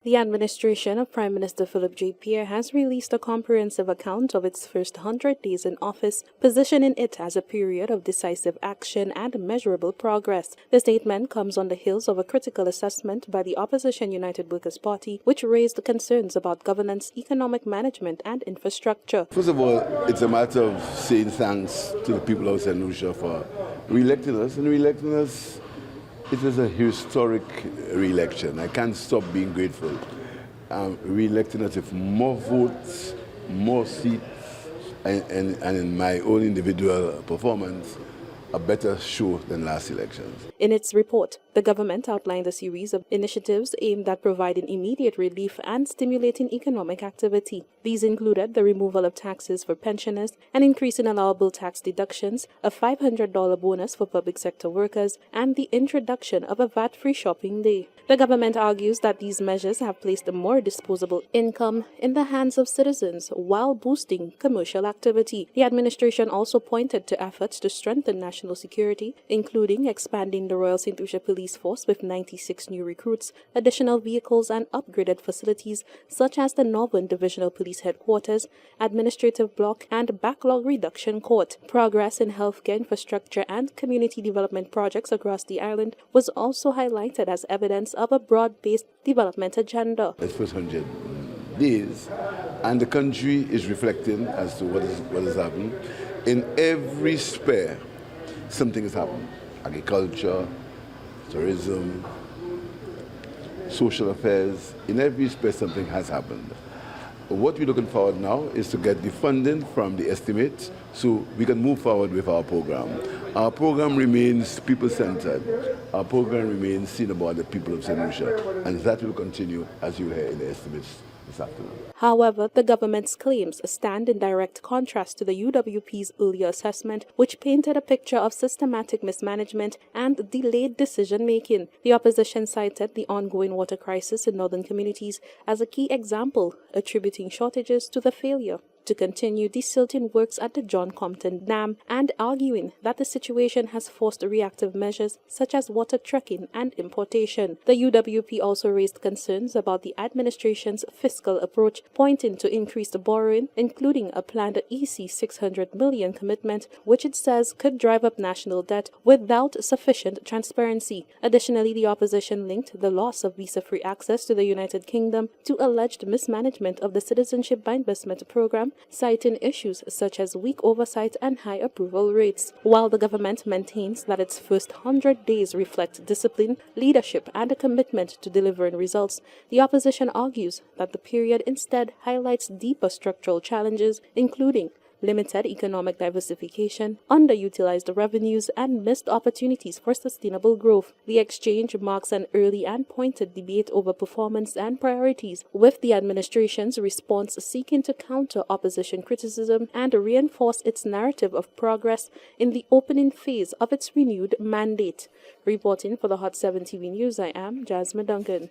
The administration of Prime Minister Philip J. Pierre has released a comprehensive account of its first 100 days in office, positioning it as a period of decisive action and measurable progress. The statement comes on the heels of a critical assessment by the opposition United Workers' Party, which raised concerns about governance, economic management, and infrastructure. First of all, it's a matter of saying thanks to the people of St. Lucia for re-electing us, and re-electing us. It was a historic re-election. I can't stop being grateful. Re-electing us with more votes, more seats, and in my own individual performance, a better show than last elections. In its report, the government outlined a series of initiatives aimed at providing immediate relief and stimulating economic activity. These included the removal of taxes for pensioners, an increase in allowable tax deductions, a $500 bonus for public sector workers, and the introduction of a VAT-free shopping day. The government argues that these measures have placed a more disposable income in the hands of citizens while boosting commercial activity. The administration also pointed to efforts to strengthen national security, including expanding the Royal St. Lucia Police Force with 96 new recruits, additional vehicles, and upgraded facilities such as the Northern Divisional Police Headquarters, Administrative Block, and Backlog Reduction Court. Progress in healthcare infrastructure and community development projects across the island was also highlighted as evidence of a broad-based development agenda. It's first 100 days, and the country is reflecting as to what has happened. In every sphere, something has happened. Agriculture, tourism, social affairs. In every sphere, something has happened. What we're looking forward now is to get the funding from the estimates so we can move forward with our program. Our program remains people-centered. Our program remains seen about the people of St. Lucia, and that will continue as you hear in the estimates this afternoon. However, the government's claims stand in direct contrast to the UWP's earlier assessment, which painted a picture of systematic mismanagement and delayed decision-making. The opposition cited the ongoing water crisis in northern communities as a key example, attributing shortages to the failure to continue desilting works at the John Compton Dam and arguing that the situation has forced reactive measures such as water trucking and importation. The UWP also raised concerns about the administration's fiscal approach, pointing to increased borrowing, including a planned EC $600 million commitment, which it says could drive up national debt without sufficient transparency. Additionally, the opposition linked the loss of visa-free access to the United Kingdom to alleged mismanagement of the Citizenship by Investment program, citing issues such as weak oversight and high approval rates. While the government maintains that its first 100 days reflect discipline, leadership, and a commitment to delivering results, the opposition argues that the period instead highlights deeper structural challenges, including limited economic diversification, underutilized revenues, and missed opportunities for sustainable growth. The exchange marks an early and pointed debate over performance and priorities, with the administration's response seeking to counter opposition criticism and reinforce its narrative of progress in the opening phase of its renewed mandate. Reporting for the Hot 7 TV News, I am Jasmine Duncan.